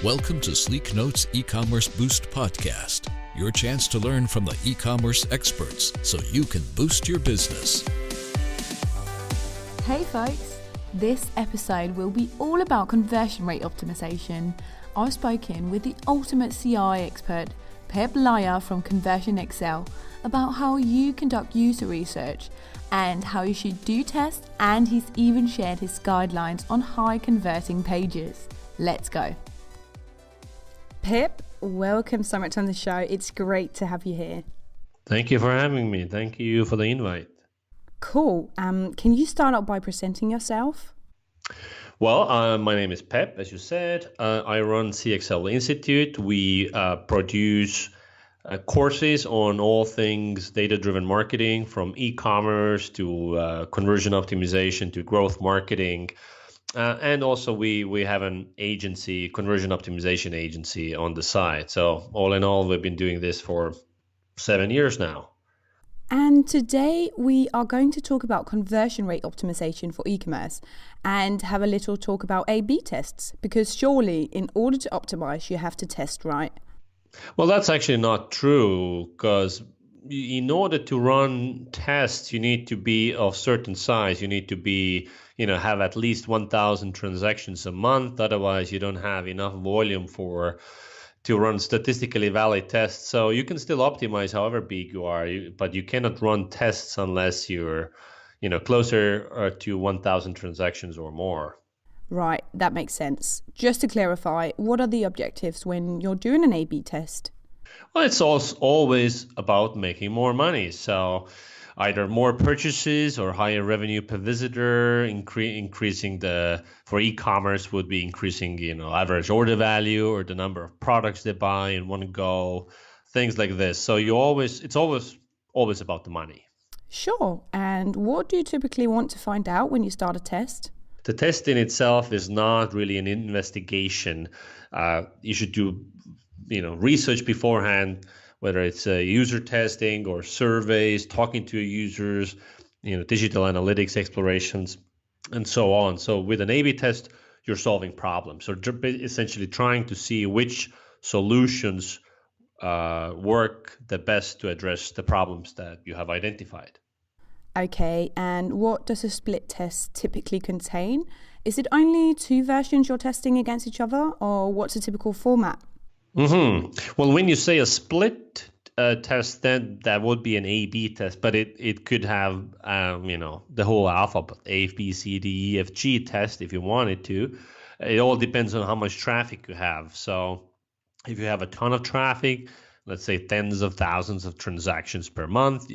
Welcome to Sleek Notes E-commerce Boost podcast, your chance to learn from the e-commerce experts so you can boost your business. Hey folks, this episode will be all about conversion rate optimization. I've spoken with the ultimate CI expert, Peep Laja from Conversion Excel, about how you conduct user research and how you should do tests, and he's even shared his guidelines on high converting pages. Let's go. Pip, welcome so much on the show. It's great to have you here. Thank you for having me. Thank you for the invite. Cool. Can you start out by presenting yourself? Well, my name is Pep, as you said. I run CXL Institute. We produce courses on all things data-driven marketing, from e-commerce to conversion optimization to growth marketing. And also we have an agency, conversion optimization agency on the side. So all in all, we've been doing this for 7 years now. And today we are going to talk about conversion rate optimization for e-commerce and have a little talk about A/B tests, because surely in order to optimize, you have to test, right? Well, that's actually not true, because in order to run tests, you need to be of certain size. You need to be, have at least 1,000 transactions a month. Otherwise, you don't have enough volume to run statistically valid tests. So you can still optimize however big you are, but you cannot run tests unless you're, closer to 1,000 transactions or more. Right, that makes sense. Just to clarify, what are the objectives when you're doing an A/B test? Well, it's also always about making more money. So either more purchases or higher revenue per visitor, increasing for e-commerce would be increasing, average order value or the number of products they buy in one go, things like this. So it's always about the money. Sure. And what do you typically want to find out when you start a test? The test in itself is not really an investigation. You should do, research beforehand, whether it's user testing or surveys, talking to users, digital analytics explorations, and so on. So with an A/B test, you're solving problems. So essentially trying to see which solutions work the best to address the problems that you have identified. Okay, and what does a split test typically contain? Is it only two versions you're testing against each other, or what's a typical format? Well, when you say a split test, then that would be an A/B test, but it could have, the whole alphabet, A, B, C, D, E, F, G test if you wanted to. It all depends on how much traffic you have. So if you have a ton of traffic, let's say tens of thousands of transactions per month,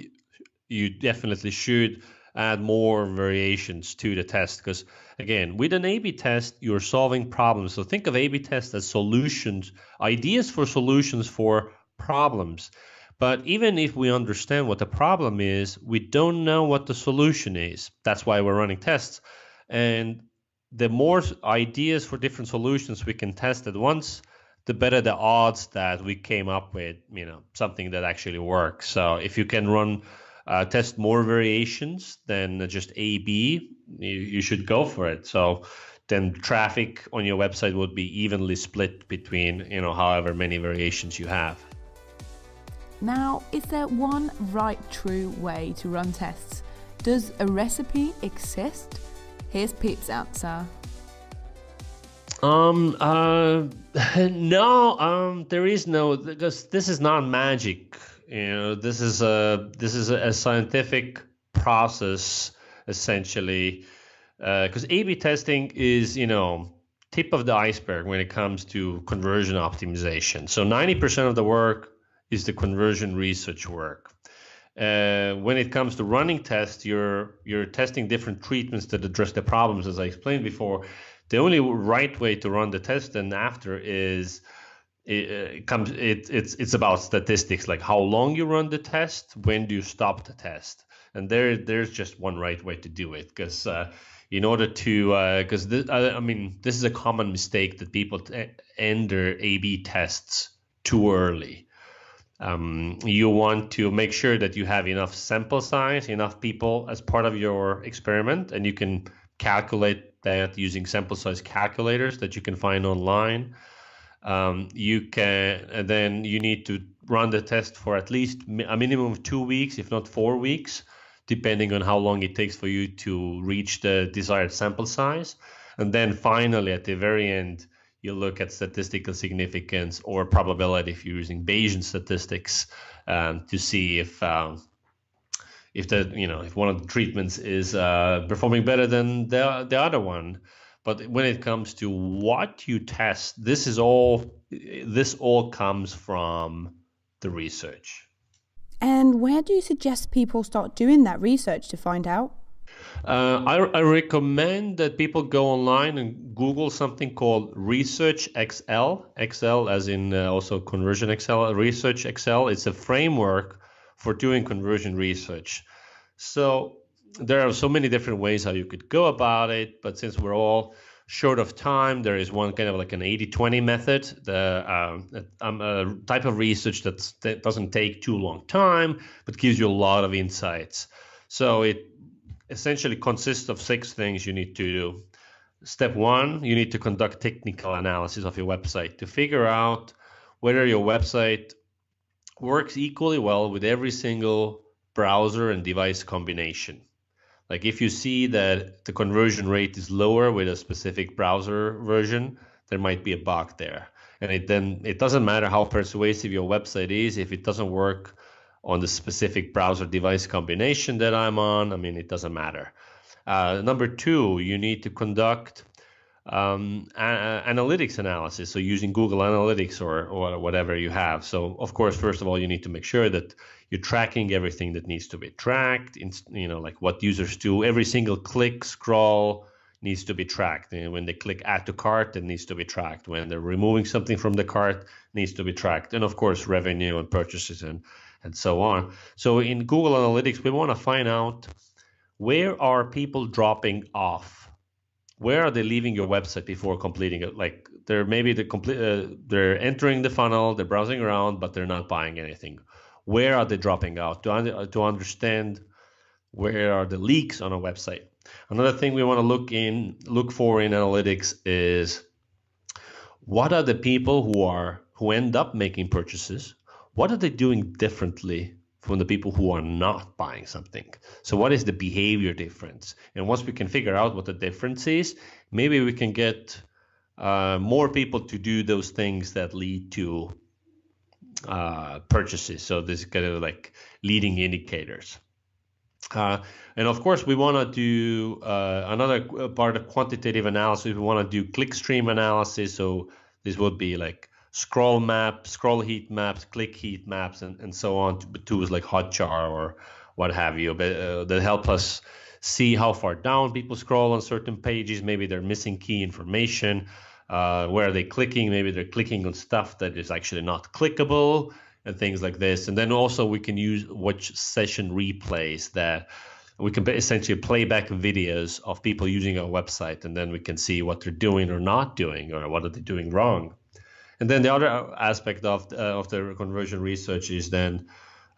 you definitely should add more variations to the test, because again, with an A/B test, you're solving problems. So think of A/B tests as solutions, ideas for solutions for problems. But even if we understand what the problem is, we don't know what the solution is. That's why we're running tests. And the more ideas for different solutions we can test at once, the better the odds that we came up with, something that actually works. So if you can test more variations than just A/B, you should go for it. So then traffic on your website would be evenly split between, however many variations you have. Now, is there one right, true way to run tests? Does a recipe exist? Here's Pip's answer. No, there is no, because this is not magic. This is a scientific process, essentially, because A/B testing is, tip of the iceberg when it comes to conversion optimization. So 90% of the work is the conversion research work. When it comes to running tests, you're testing different treatments that address the problems, as I explained before. The only right way to run the test and after is it's about statistics, like how long you run the test, when do you stop the test, and there's just one right way to do it, because in order to because this is a common mistake that people enter A/B tests too early. You want to make sure that you have enough sample size, enough people as part of your experiment, and you can calculate that using sample size calculators that you can find online. And then you need to run the test for at least a minimum of 2 weeks, if not 4 weeks, depending on how long it takes for you to reach the desired sample size. And then finally, at the very end, you look at statistical significance or probability if you're using Bayesian statistics, to see if one of the treatments is performing better than the other one. But when it comes to what you test, this all comes from the research. And where do you suggest people start doing that research to find out? I recommend that people go online and Google something called Research XL, XL as in also Conversion XL, Research XL. It's a framework for doing conversion research. So there are so many different ways how you could go about it, but since we're all short of time, there is one kind of like an 80-20 method, a type of research that doesn't take too long time, but gives you a lot of insights. So it essentially consists of 6 things you need to do. Step 1, you need to conduct technical analysis of your website to figure out whether your website works equally well with every single browser and device combination. Like if you see that the conversion rate is lower with a specific browser version, there might be a bug there. And it doesn't matter how persuasive your website is, if it doesn't work on the specific browser device combination that I'm on, it doesn't matter. Number 2, you need to conduct analytics analysis, so using Google Analytics or whatever you have. So of course, first of all, you need to make sure that you're tracking everything that needs to be tracked, like what users do. Every single click, scroll needs to be tracked. And when they click add to cart, it needs to be tracked. When they're removing something from the cart, needs to be tracked. And of course, revenue and purchases and so on. So in Google Analytics, we want to find out, where are people dropping off? Where are they leaving your website before completing it? Like they're entering the funnel, they're browsing around, but they're not buying anything. Where are they dropping out? To understand where are the leaks on a website. Another thing we want to look for in analytics is, what are the people who end up making purchases? What are they doing differently from the people who are not buying something? So what is the behavior difference? And once we can figure out what the difference is, maybe we can get more people to do those things that lead to purchases. So this is kind of like leading indicators. And of course, we want to do another part of quantitative analysis. We want to do clickstream analysis. So this would be like scroll maps, scroll heat maps, click heat maps, and so on, to tools like Hotjar or what have you, that help us see how far down people scroll on certain pages. Maybe they're missing key information. Where are they clicking? Maybe they're clicking on stuff that is actually not clickable and things like this. And then also we can watch session replays, that we can essentially play back videos of people using our website, and then we can see what they're doing or not doing, or what are they doing wrong. And then the other aspect of the conversion research is then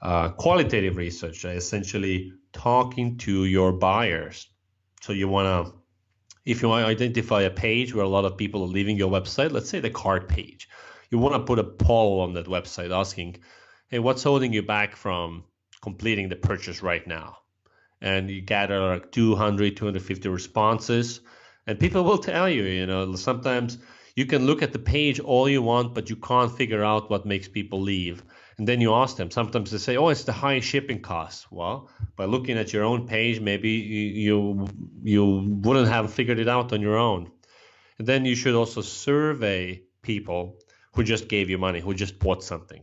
qualitative research, essentially talking to your buyers. So if you want to identify a page where a lot of people are leaving your website, let's say the cart page, you want to put a poll on that website asking, hey, what's holding you back from completing the purchase right now? And you gather like 200, 250 responses, and people will tell you, sometimes you can look at the page all you want, but you can't figure out what makes people leave. And then you ask them. Sometimes they say, oh, it's the high shipping costs. Well, by looking at your own page, maybe you wouldn't have figured it out on your own. And then you should also survey people who just gave you money, who just bought something.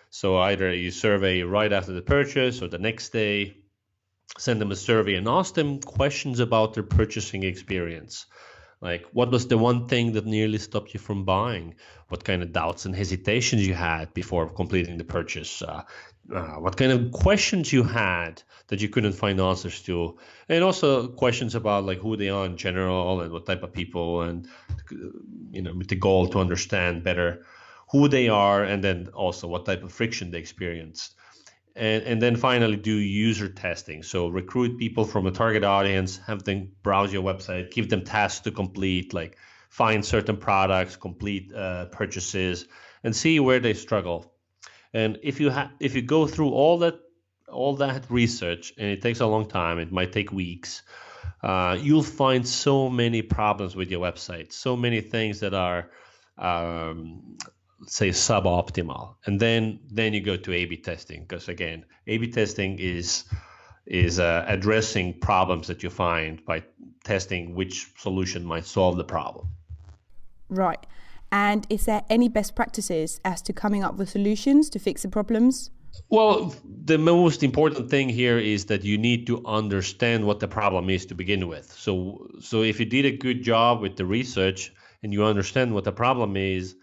So either you survey right after the purchase or the next day, send them a survey and ask them questions about their purchasing experience. Like, what was the one thing that nearly stopped you from buying? What kind of doubts and hesitations you had before completing the purchase? What kind of questions you had that you couldn't find answers to? And also questions about like who they are in general and what type of people, and with the goal to understand better who they are, and then also what type of friction they experienced. And then finally do user testing. So recruit people from a target audience, have them browse your website, give them tasks to complete, like find certain products, complete purchases, and see where they struggle. And if you go through all that research, and it takes a long time, it might take weeks, you'll find so many problems with your website, so many things that are, say, suboptimal. And then you go to A/B testing, because again, A/B testing is addressing problems that you find by testing which solution might solve the problem. Right. And is there any best practices as to coming up with solutions to fix the problems? Well, the most important thing here is that you need to understand what the problem is to begin with. So if you did a good job with the research and you understand what the problem is,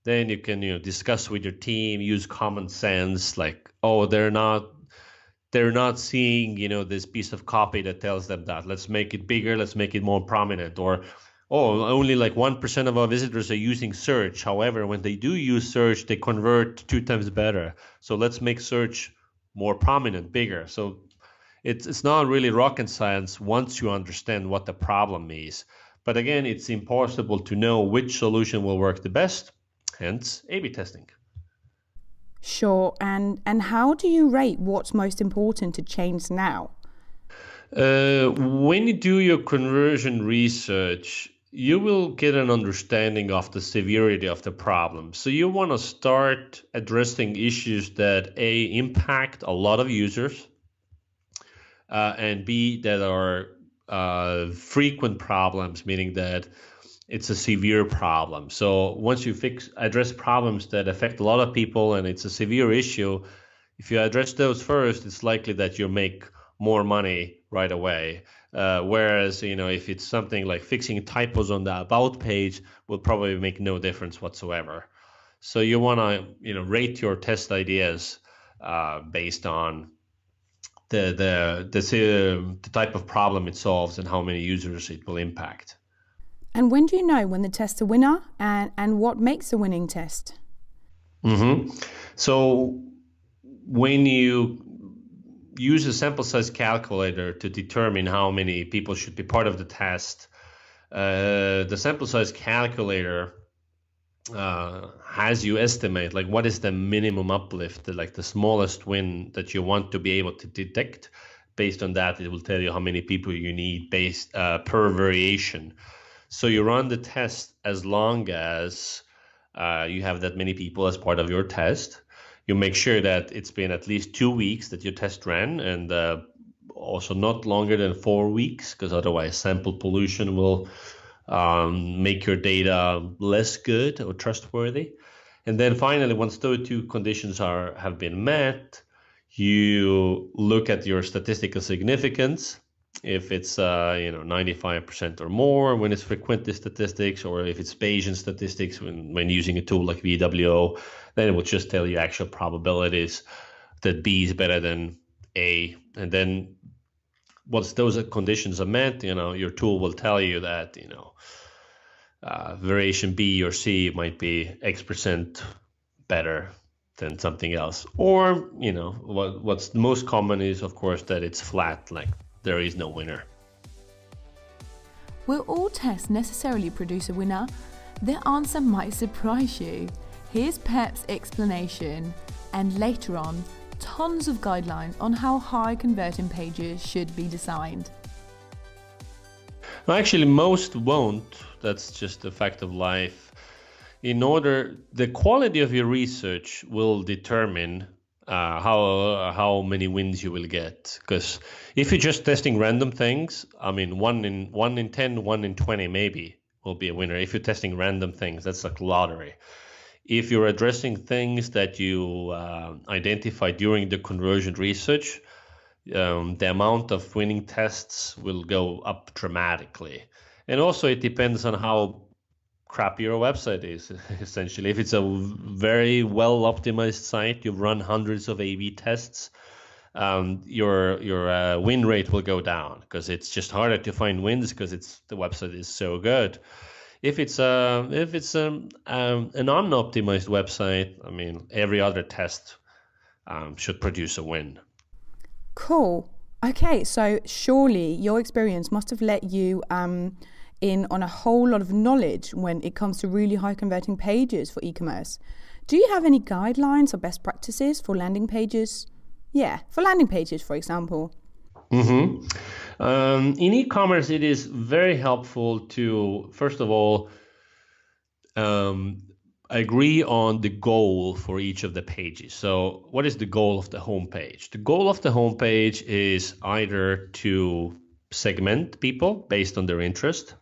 then you can discuss with your team, use common sense, like, oh, they're not seeing this piece of copy that tells them that. Let's make it bigger, let's make it more prominent. Or, oh, only like 1% of our visitors are using search. However, when they do use search, they convert 2 times better. So let's make search more prominent, bigger. So it's not really rocket science once you understand what the problem is. But again, it's impossible to know which solution will work the best, hence A/B testing. Sure. And how do you rate what's most important to change now? When you do your conversion research, you will get an understanding of the severity of the problem. So you want to start addressing issues that A, impact a lot of users, and B, that are frequent problems, meaning that it's a severe problem. So once you address problems that affect a lot of people and it's a severe issue, if you address those first, it's likely that you'll make more money right away. Whereas, if it's something like fixing typos on the about page, will probably make no difference whatsoever. So you want to, rate your test ideas based on the type of problem it solves and how many users it will impact. And when do you know when the test's a winner, and what makes a winning test? Mm-hmm. So when you use a sample size calculator to determine how many people should be part of the test, the sample size calculator has you estimate like what is the minimum uplift, like the smallest win that you want to be able to detect. Based on that, it will tell you how many people you need based per variation. So you run the test as long as you have that many people as part of your test. You make sure that it's been at least 2 weeks that your test ran, and also not longer than 4 weeks, because otherwise sample pollution will make your data less good or trustworthy. And then finally, once those 2 conditions have been met, you look at your statistical significance. If it's 95% or more when it's frequentist statistics, or if it's Bayesian statistics when using a tool like VWO, then it will just tell you actual probabilities that B is better than A. And then once those conditions are met, your tool will tell you that variation B or C might be X% better than something else. Or what's most common is, of course, that it's flat, like there is no winner. Will all tests necessarily produce a winner? The answer might surprise you. Here's Pep's explanation, and later on, tons of guidelines on how high converting pages should be designed. Well, actually, most won't. That's just a fact of life. The quality of your research will determine how many wins you will get. Because if you're just testing random things, 1 in 10, 1 in 20 maybe will be a winner. If you're testing random things, that's like lottery. If you're addressing things that you identify during the conversion research, the amount of winning tests will go up dramatically. And also it depends on how crappy your website is, essentially. If it's a very well optimized site, you've run hundreds of A/B tests, your win rate will go down, because it's just harder to find wins because the website is so good. If it's an unoptimized website, every other test should produce a win. Cool. Okay, so surely your experience must have let you in on a whole lot of knowledge when it comes to really high converting pages for e-commerce. Do you have any guidelines or best practices for landing pages? Yeah, for landing pages, for example. In e-commerce, it is very helpful to, first of all, agree on the goal for each of the pages. So what is the goal of the homepage? The goal of the homepage is either to segment people based on their interest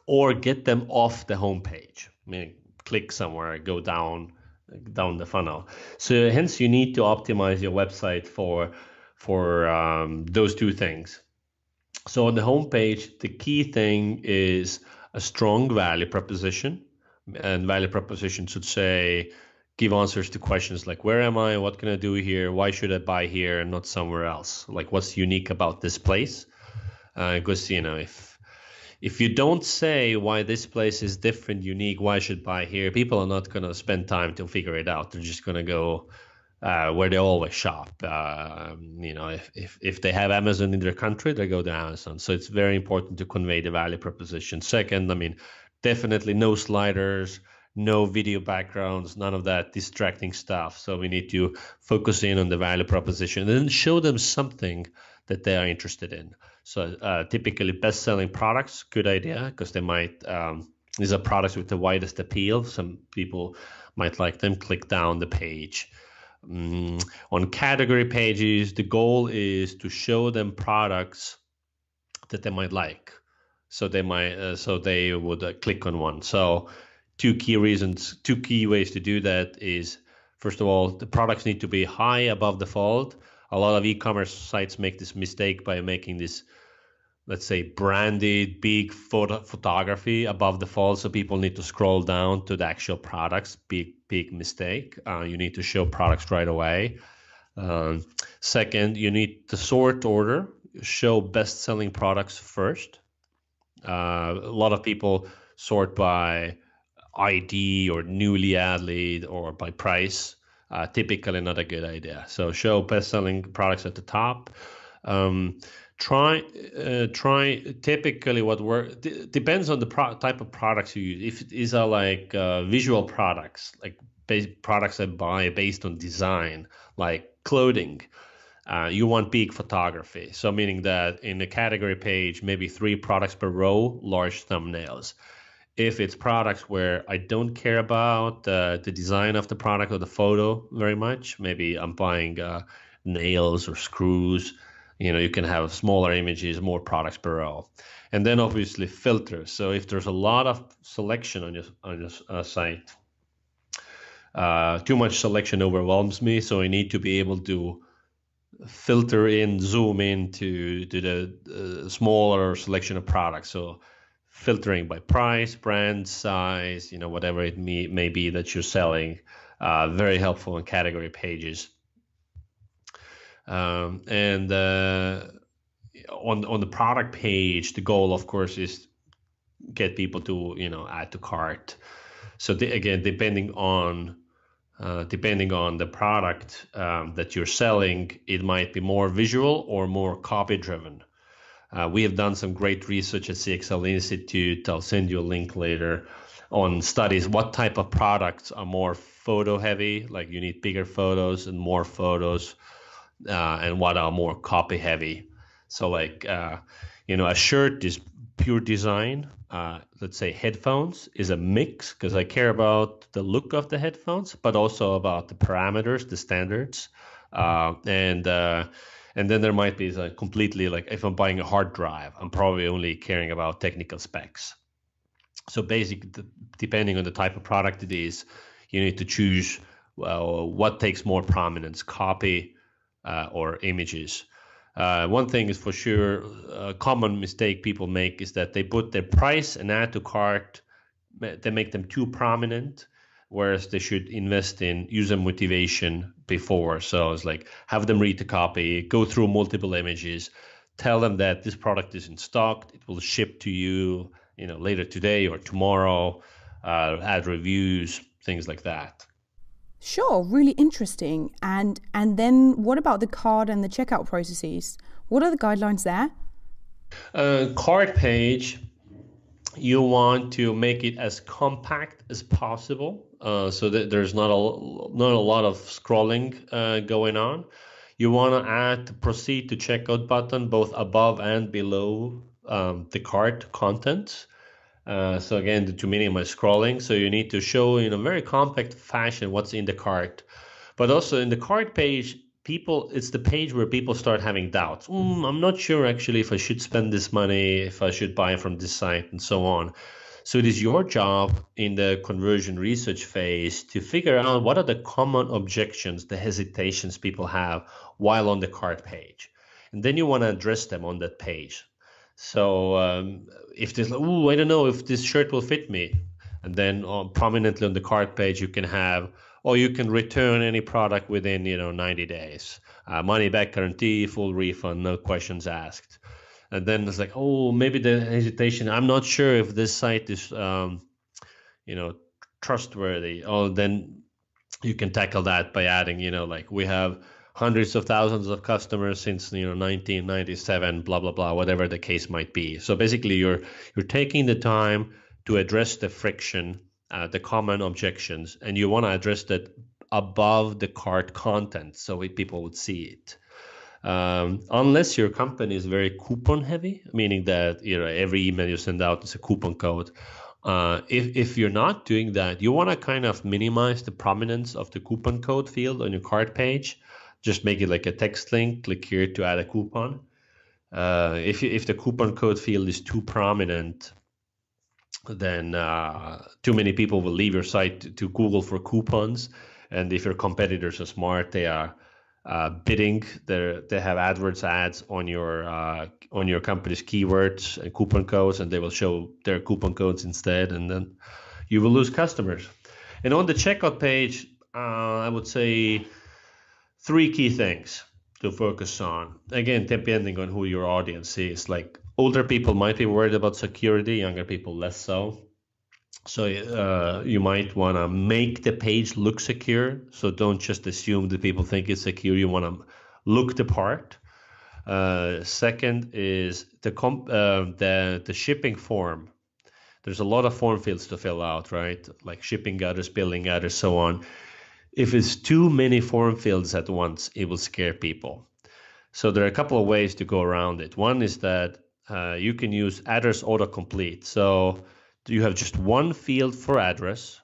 or get them off the homepage. I mean, click somewhere, go down the funnel. So hence you need to optimize your website for those two things. So on the homepage, the key thing is a strong value proposition. And value proposition should say, give answers to questions like, where am I? What can I do here? Why should I buy here and not somewhere else? Like, what's unique about this place? Because, if you don't say why this place is different, unique, why I should buy here, people are not going to spend time to figure it out. They're just going to go where they always shop. If they have Amazon in their country, they go to Amazon. So it's very important to convey the value proposition. Second, definitely no sliders, no video backgrounds, none of that distracting stuff. So we need to focus in on the value proposition and then show them something that they are interested in. So typically best-selling products, good idea, because they might, these are products with the widest appeal. Some people might like them, click down the page. On category pages, the goal is to show them products that they might like. So they would click on one. So two key ways to do that is, first of all, the products need to be high above the fold. A lot of e-commerce sites make this mistake by making this, let's say, branded big photography above the fold. So people need to scroll down to the actual products. Big mistake. You need to show products right away. Second, you need to sort order. Show best-selling products first. A lot of people sort by ID or newly added or by price. Typically not a good idea. So show best-selling products at the top. Try typically what works depends on the type of products you use. If these are like visual products, like products I buy based on design, like clothing, you want big photography. So meaning that in the category page, maybe 3 products per row, large thumbnails. If it's products where I don't care about the design of the product or the photo very much, maybe I'm buying nails or screws, you can have smaller images, more products per row. And then obviously filters. So if there's a lot of selection on your site, too much selection overwhelms me. So I need to be able to filter in, zoom in to the smaller selection of products. So filtering by price, brand, size, whatever it may be that you're selling, very helpful in category pages. And on the product page, the goal, of course, is get people to add to cart. So again, depending on the product that you're selling, it might be more visual or more copy driven. We have done some great research at CXL Institute. I'll send you a link later on studies what type of products are more photo heavy, like you need bigger photos and more photos, and what are more copy heavy. So like a shirt is pure design. Let's say headphones is a mix, because I care about the look of the headphones, but also about the parameters, the standards, and then there might be completely, like if I'm buying a hard drive, I'm probably only caring about technical specs. So basically, depending on the type of product it is, you need to choose what takes more prominence, copy or images. One thing is for sure, a common mistake people make is that they put their price and add to cart, they make them too prominent, whereas they should invest in user motivation before. So it's like have them read the copy, go through multiple images, tell them that this product is in stock, it will ship to you, later today or tomorrow, add reviews, things like that. Sure, really interesting. And then what about the cart and the checkout processes? What are the guidelines there? Cart page, you want to make it as compact as possible, so that there's not a lot of scrolling going on. You want to add the proceed to checkout button both above and below the cart contents. So again, to minimize scrolling, so you need to show in a very compact fashion what's in the cart. But also in the cart page, it's the page where people start having doubts. I'm not sure actually if I should spend this money, if I should buy from this site, and so on. So it is your job in the conversion research phase to figure out what are the common objections, the hesitations people have while on the cart page. And then you want to address them on that page. So if there's, I don't know if this shirt will fit me. And then prominently on the cart page, you can have, or you can return any product within 90 days. Money back guarantee, full refund, no questions asked. And then it's like, maybe the hesitation, I'm not sure if this site is trustworthy. Then you can tackle that by adding, like we have hundreds of thousands of customers since 1997, blah blah blah, whatever the case might be. So basically you're taking the time to address the friction, the common objections, and you want to address that above the cart content so people would see it. Unless your company is very coupon heavy, meaning that every email you send out is a coupon code. If you're not doing that, you want to kind of minimize the prominence of the coupon code field on your cart page. Just make it like a text link, click here to add a coupon. If the coupon code field is too prominent, then too many people will leave your site to Google for coupons. And if your competitors are smart, they are bidding. They have AdWords ads on your company's keywords and coupon codes, and they will show their coupon codes instead, and then you will lose customers. And on the checkout page, I would say 3 key things to focus on. Again, depending on who your audience is. Like older people might be worried about security, younger people less so. So you might want to make the page look secure. So don't just assume that people think it's secure. You want to look the part. Second is the shipping form. There's a lot of form fields to fill out, right? Like shipping address, billing address, so on. If it's too many form fields at once, it will scare people. So there are a couple of ways to go around it. One is that you can use address autocomplete. So you have just one field for address,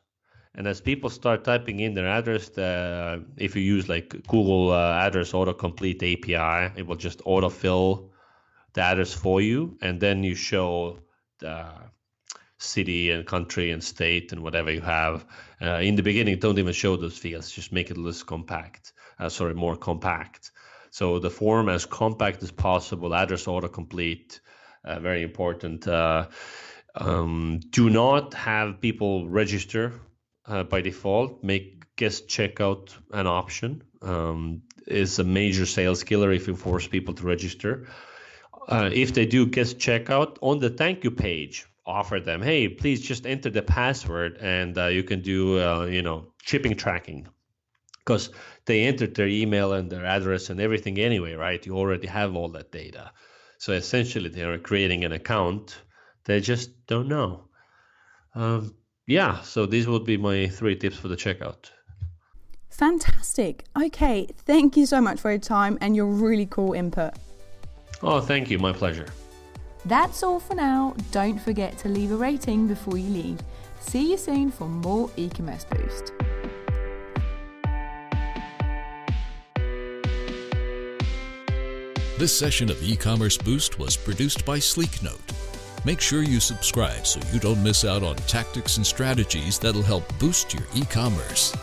and as people start typing in their address, if you use like Google Address Autocomplete API, it will just autofill the address for you, and then you show the city and country and state and whatever you have. In the beginning, don't even show those fields, just make it less compact. More compact. So the form as compact as possible, address autocomplete, very important. Do not have people register by default. Make guest checkout an option. Is a major sales killer if you force people to register. If they do guest checkout, on the thank you page, offer them, hey, please just enter the password and you can do shipping tracking, because they entered their email and their address and everything anyway, right? You already have all that data. So essentially they are creating an account. They just don't know. So these would be my 3 tips for the checkout. Fantastic. Okay, thank you so much for your time and your really cool input. Oh, thank you. My pleasure. That's all for now. Don't forget to leave a rating before you leave. See you soon for more e-commerce Boost. This session of E-commerce Boost was produced by Sleeknote. Make sure you subscribe so you don't miss out on tactics and strategies that'll help boost your e-commerce.